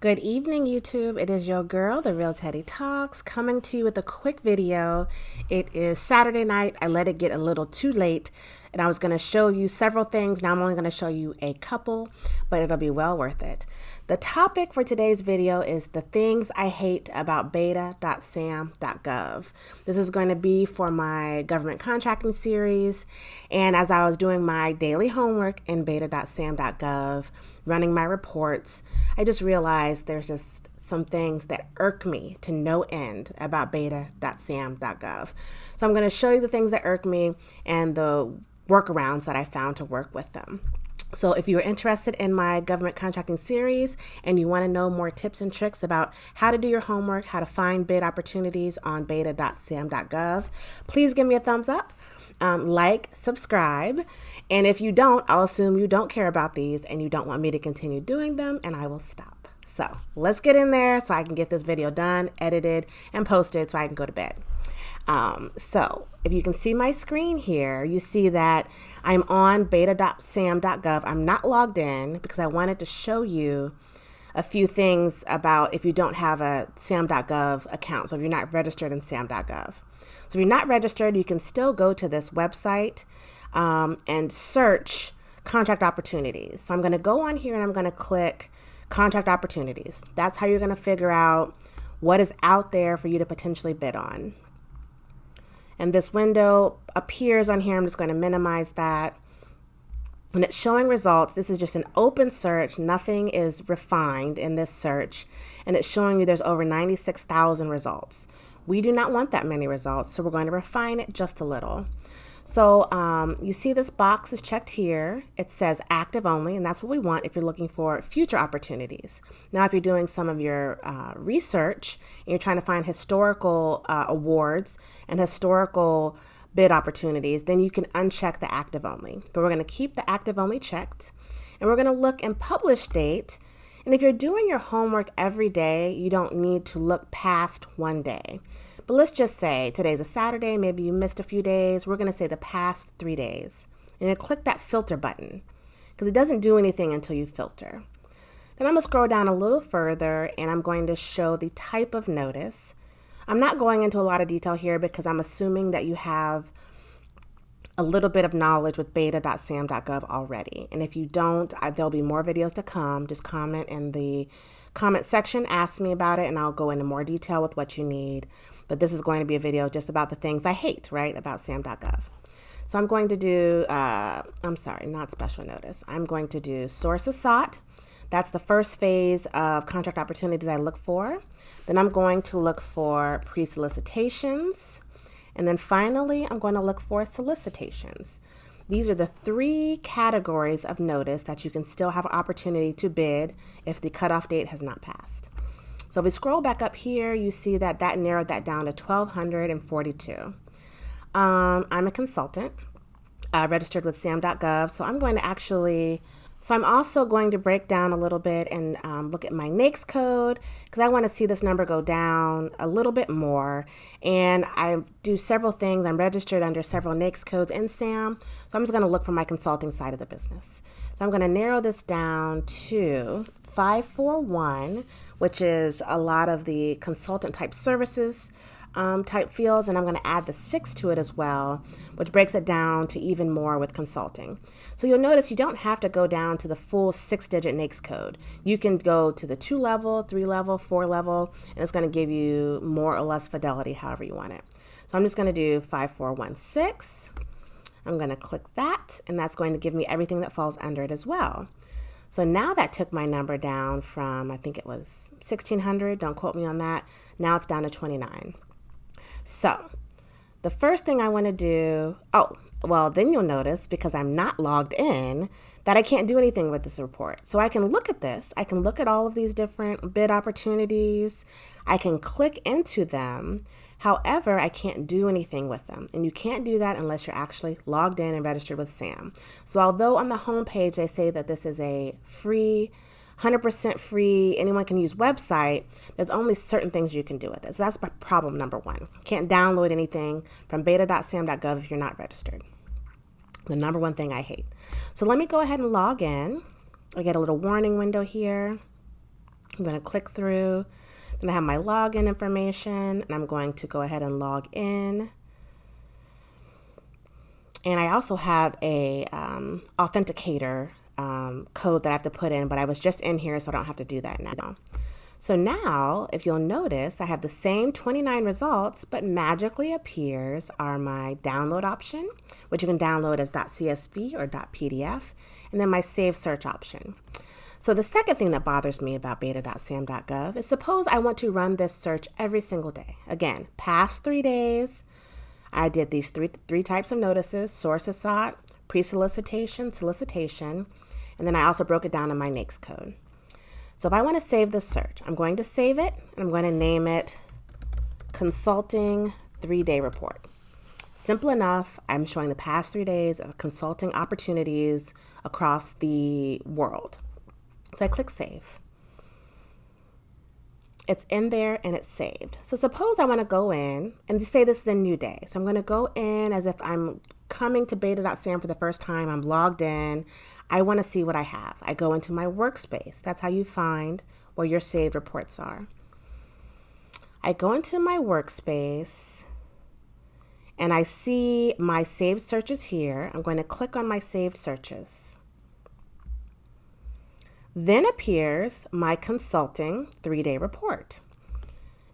Good evening, YouTube. It is your girl, The Real Teddy Talks, coming to you with a quick video. It is Saturday night. I let it get a little too late, and I was going to show you several things. Now I'm only going to show you a couple, but it'll be well worth it. The topic for today's video is the things I hate about Beta.Sam.gov. This is going to be for my government contracting series, and as I was doing my daily homework in Beta.Sam.gov, running my reports, I just realized there's just some things that irk me to no end about Beta.Sam.gov. So I'm going to show you the things that irk me and the workarounds that I found to work with them. So if you're interested in my government contracting series and you want to know more tips and tricks about how to do your homework, how to find bid opportunities on Beta.Sam.gov, please give me a thumbs up, like, subscribe. And if you don't, I'll assume you don't care about these and you don't want me to continue doing them, and I will stop. So let's get in there so I can get this video done, edited, and posted so I can go to bed. So if you can see my screen here, you see that I'm on Beta.Sam.gov. I'm not logged in because I wanted to show you a few things about if you don't have a Sam.gov account. So if you're not registered in Sam.gov. So if you're not registered, you can still go to this website and search contract opportunities. So I'm going to go on here and I'm going to click contract opportunities. That's how you're going to figure out what is out there for you to potentially bid on. And this window appears on here. I'm just going to minimize that. And it's showing results. This is just an open search. Nothing is refined in this search. And it's showing you there's over 96,000 results. We do not want that many results, so we're going to refine it just a little. So you see this box is checked here. It says active only, and that's what we want if you're looking for future opportunities. Now, if you're doing some of your research and you're trying to find historical awards and historical bid opportunities, then you can uncheck the active only. But we're going to keep the active only checked, and we're going to look in publish date. And if you're doing your homework every day, you don't need to look past one day. But let's just say today's a Saturday, maybe you missed a few days. We're going to say the past 3 days. And then click that filter button because it doesn't do anything until you filter. Then I'm going to scroll down a little further and I'm going to show the type of notice. I'm not going into a lot of detail here because I'm assuming that you have a little bit of knowledge with Beta.Sam.gov already. And if you don't, there'll be more videos to come. Just comment in the comment section, ask me about it, and I'll go into more detail with what you need. But this is going to be a video just about the things I hate, right, about Sam.gov. So I'm going to do, I'm sorry, not special notice. I'm going to do sources sought. That's the first phase of contract opportunities I look for. Then I'm going to look for pre-solicitations. And then finally, I'm going to look for solicitations. These are the 3 categories of notice that you can still have an opportunity to bid if the cutoff date has not passed. So if we scroll back up here, you see that narrowed that down to 1,242. I'm a consultant registered with Sam.gov, so I'm going to I'm also going to break down a little bit and look at my NAICS code because I want to see this number go down a little bit more. And I do several things. I'm registered under several NAICS codes in SAM, so I'm just going to look for my consulting side of the business. So I'm going to narrow this down to 541, which is a lot of the consultant type services type fields, and I'm going to add the 6 to it as well, which breaks it down to even more with consulting. So you'll notice you don't have to go down to the full 6-digit NAICS code. You can go to the 2-level, 3-level, 4-level, and it's going to give you more or less fidelity, however you want it. So I'm just going to do 5416. I'm going to click that, and that's going to give me everything that falls under it as well. So now that took my number down from, I think it was 1,600, don't quote me on that. Now it's down to 29. So the first thing I want to do, then you'll notice because I'm not logged in that I can't do anything with this report. So I can look at this. I can look at all of these different bid opportunities. I can click into them. However, I can't do anything with them. And you can't do that unless you're actually logged in and registered with SAM. So although on the home page they say that this is a free, 100% free, anyone can use website, there's only certain things you can do with it. So that's problem number 1. Can't download anything from Beta.Sam.gov if you're not registered. The number 1 thing I hate. So let me go ahead and log in. I get a little warning window here. I'm going to click through. Then I have my login information, and I'm going to go ahead and log in. And I also have a authenticator code that I have to put in, but I was just in here, so I don't have to do that now. So now, if you'll notice, I have the same 29 results, but magically appears are my download option, which you can download as .csv or .pdf, and then my save search option. So the second thing that bothers me about Beta.Sam.gov is suppose I want to run this search every single day. Again, past 3 days, I did these three types of notices: sources sought, pre-solicitation, solicitation, and then I also broke it down in my NAICS code. So if I want to save this search, I'm going to save it, and I'm going to name it Consulting 3-Day Report. Simple enough. I'm showing the past 3 days of consulting opportunities across the world. So I click Save. It's in there and it's saved. So suppose I want to go in and say this is a new day. So I'm going to go in as if I'm coming to Beta.Sam for the first time. I'm logged in. I want to see what I have. I go into my workspace. That's how you find where your saved reports are. I go into my workspace and I see my saved searches here. I'm going to click on my saved searches. Then appears my Consulting 3-Day Report.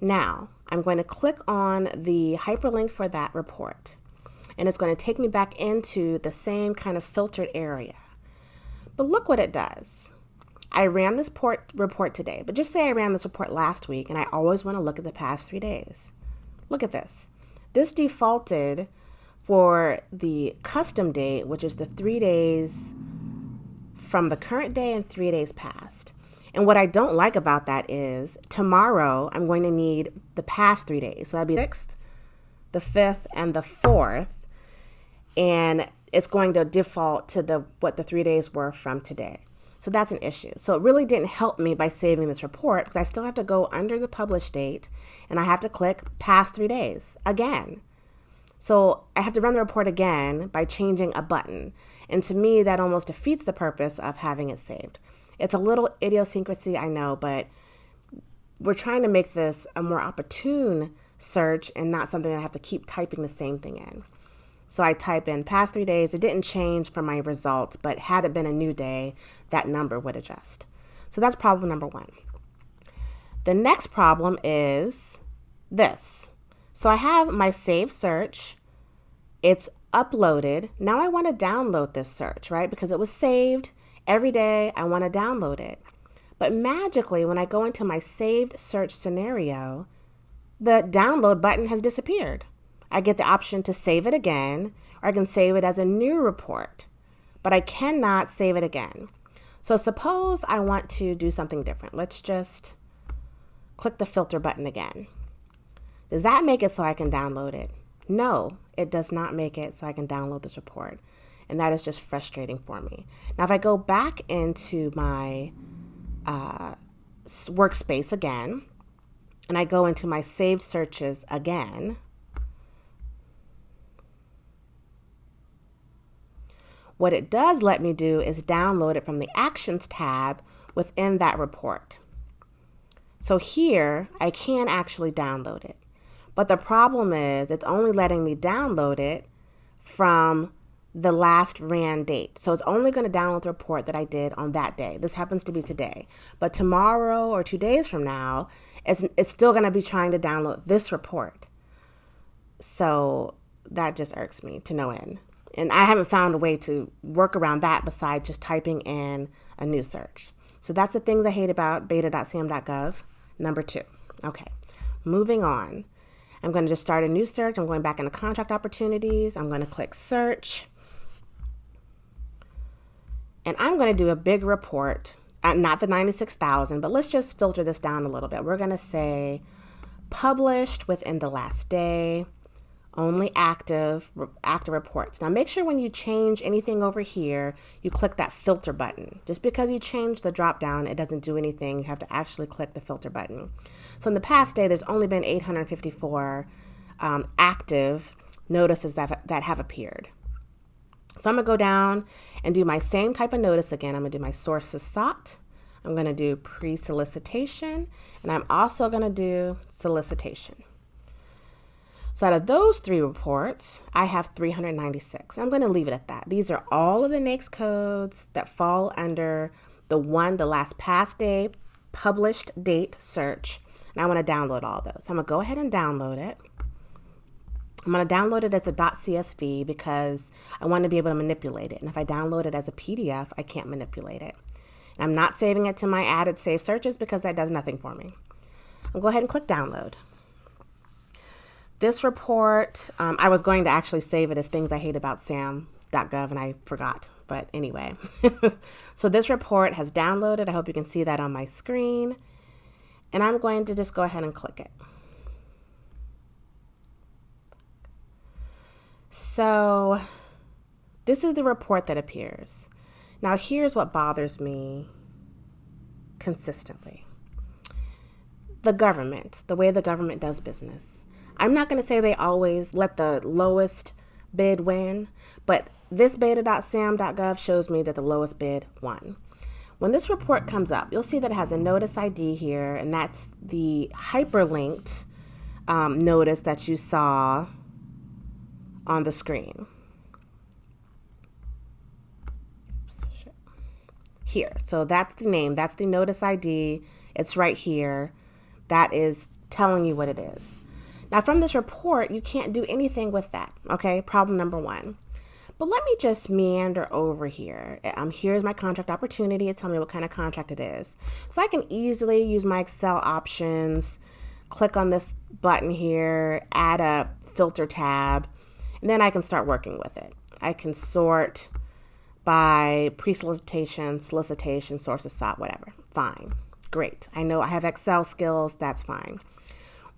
Now, I'm going to click on the hyperlink for that report, and it's going to take me back into the same kind of filtered area. But look what it does. I ran this report today, but just say I ran this report last week, and I always want to look at the past 3 days. Look at this. This defaulted for the custom date, which is the 3 days from the current day and 3 days past. And what I don't like about that is tomorrow I'm going to need the past 3 days. So that'd be the 6th, the 5th, and the 4th. And it's going to default to what the 3 days were from today. So that's an issue. So it really didn't help me by saving this report because I still have to go under the publish date and I have to click past 3 days again. So I have to run the report again by changing a button. And to me, that almost defeats the purpose of having it saved. It's a little idiosyncrasy, I know, but we're trying to make this a more opportune search and not something that I have to keep typing the same thing in. So I type in past 3 days. It didn't change for my results, but had it been a new day, that number would adjust. So that's problem number one. The next problem is this. So I have my saved search. It's uploaded. Now I want to download this search, right? Because it was saved every day. I want to download it. But magically, when I go into my saved search scenario, the download button has disappeared. I get the option to save it again, or I can save it as a new report, but I cannot save it again. So suppose I want to do something different. Let's just click the filter button again. Does that make it so I can download it? No, it does not make it so I can download this report. And that is just frustrating for me. Now, if I go back into my workspace again, and I go into my saved searches again, what it does let me do is download it from the Actions tab within that report. So here, I can actually download it. But the problem is it's only letting me download it from the last ran date. So it's only going to download the report that I did on that day. This happens to be today. But tomorrow or 2 days from now, it's still going to be trying to download this report. So that just irks me to no end. And I haven't found a way to work around that besides just typing in a new search. So that's the things I hate about Beta.Sam.gov. Number 2. Okay, moving on. I'm going to just start a new search. I'm going back into contract opportunities. I'm going to click search. And I'm going to do a big report, not the 96,000, but let's just filter this down a little bit. We're going to say published within the last day, only active reports. Now make sure when you change anything over here, you click that filter button. Just because you change the drop down, it doesn't do anything. You have to actually click the filter button. So in the past day, there's only been 854 active notices that have appeared. So I'm gonna go down and do my same type of notice again. I'm gonna do my sources sought. I'm going to do pre-solicitation, and I'm also going to do solicitation. So out of those 3 reports, I have 396. I'm going to leave it at that. These are all of the NAICS codes that fall under the last past day, published date search. And I want to download all those. So I'm going to go ahead and download it. I'm going to download it as a .csv because I want to be able to manipulate it. And if I download it as a PDF, I can't manipulate it. And I'm not saving it to my added save searches because that does nothing for me. I'll go ahead and click download. This report, I was going to actually save it as things I hate about Beta.Sam.gov and I forgot. But anyway, so this report has downloaded. I hope you can see that on my screen. And I'm going to just go ahead and click it. So this is the report that appears. Now here's what bothers me consistently. The government, the way the government does business. I'm not going to say they always let the lowest bid win, but this Beta.Sam.gov shows me that the lowest bid won. When this report comes up, you'll see that it has a notice ID here, and that's the hyperlinked notice that you saw on the screen. Oops, shit. Here, so that's the name, that's the notice ID. It's right here. That is telling you what it is. Now from this report, you can't do anything with that, okay? Problem number 1. But let me just meander over here. Here's my contract opportunity. It's telling me what kind of contract it is. So I can easily use my Excel options, click on this button here, add a filter tab, and then I can start working with it. I can sort by pre-solicitation, solicitation, sources sought, whatever. Fine, great. I know I have Excel skills, that's fine.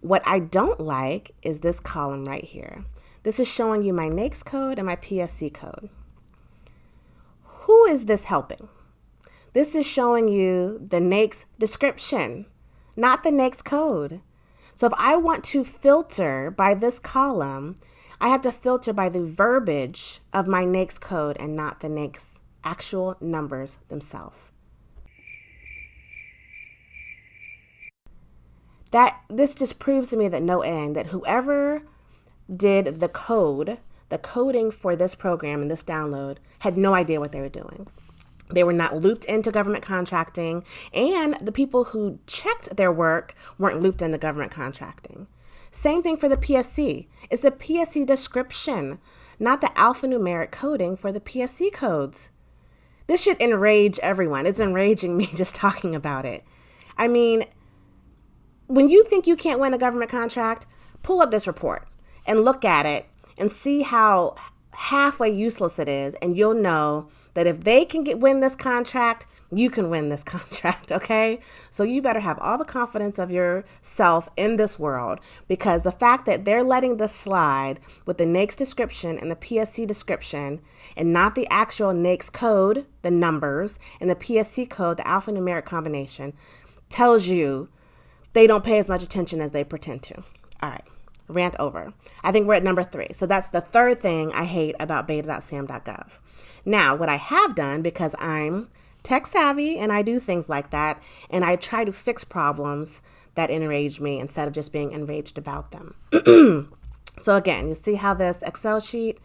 What I don't like is this column right here. This is showing you my NAICS code and my PSC code. Who is this helping? This is showing you the NAICS description, not the NAICS code. So if I want to filter by this column, I have to filter by the verbiage of my NAICS code and not the NAICS actual numbers themselves. This just proves to me that no end, that whoever did the coding for this program and this download had no idea what they were doing. They were not looped into government contracting, and the people who checked their work weren't looped into government contracting. Same thing for the PSC. It's the PSC description, not the alphanumeric coding for the PSC codes. This should enrage everyone. It's enraging me just talking about it. I mean, when you think you can't win a government contract, pull up this report and look at it and see how halfway useless it is. And you'll know that if they can win this contract, you can win this contract, okay? So you better have all the confidence of yourself in this world, because the fact that they're letting this slide with the NAICS description and the PSC description and not the actual NAICS code, the numbers, and the PSC code, the alphanumeric combination, tells you they don't pay as much attention as they pretend to. All right, rant over. I think we're at number 3. So that's the third thing I hate about Beta.Sam.gov. Now, what I have done, because I'm tech savvy and I do things like that, and I try to fix problems that enrage me instead of just being enraged about them. So again, you see how this Excel sheet,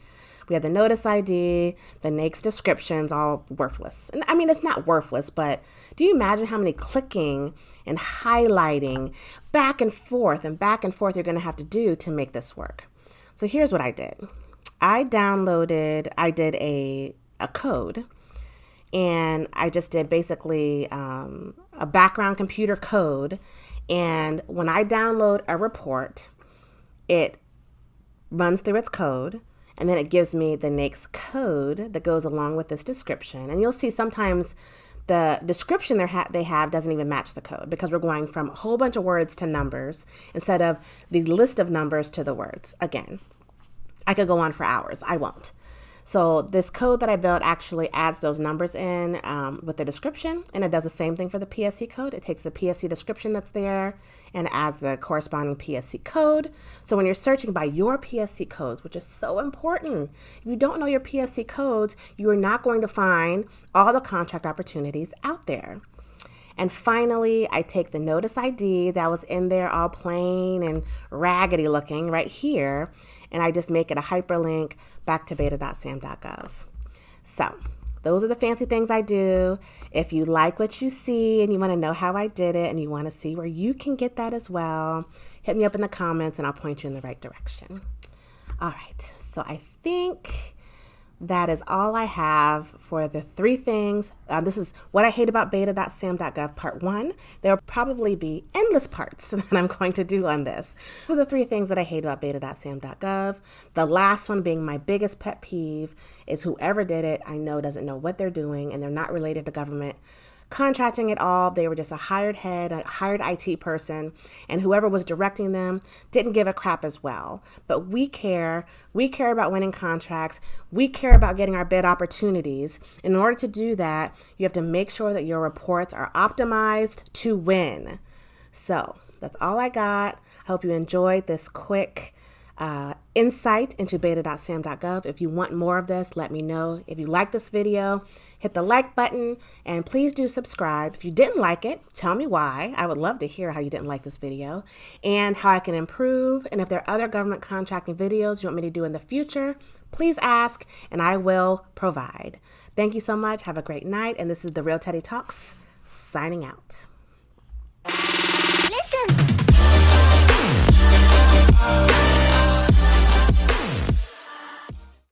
we have the notice ID, the NAICS descriptions, all worthless. And I mean, it's not worthless, but do you imagine how many clicking and highlighting back and forth you're going to have to do to make this work? So here's what I did. I did a code, and I just did basically a background computer code. And when I download a report, it runs through its code, and then it gives me the NAICS code that goes along with this description. And you'll see sometimes the description they have doesn't even match the code, because we're going from a whole bunch of words to numbers instead of the list of numbers to the words. Again, I could go on for hours. I won't. So this code that I built actually adds those numbers in with the description, and it does the same thing for the PSC code. It takes the PSC description that's there and adds the corresponding PSC code. So when you're searching by your PSC codes, which is so important, if you don't know your PSC codes, you are not going to find all the contract opportunities out there. And finally, I take the notice ID that was in there all plain and raggedy looking right here, and I just make it a hyperlink back to Beta.Sam.gov. So those are the fancy things I do. If you like what you see and you want to know how I did it and you want to see where you can get that as well, hit me up in the comments and I'll point you in the right direction. All right, so I think that is all I have for the 3 things. This is what I hate about Beta.Sam.gov part 1. There will probably be endless parts that I'm going to do on this. So the 3 things that I hate about Beta.Sam.gov. The last one being my biggest pet peeve is whoever did it, I know doesn't know what they're doing and they're not related to government contracting at all. They were just a hired head, a hired IT person, and whoever was directing them didn't give a crap as well. But we care. We care about winning contracts. We care about getting our bid opportunities. In order to do that, you have to make sure that your reports are optimized to win. So that's all I got. I hope you enjoyed this quick insight into Beta.Sam.gov. If you want more of this, let me know. If you like this video, hit the like button and please do subscribe. If you didn't like it, tell me why. I would love to hear how you didn't like this video and how I can improve. And if there are other government contracting videos you want me to do in the future, please ask and I will provide. Thank you so much. Have a great night. And this is The Real Teddy Talks signing out. Listen.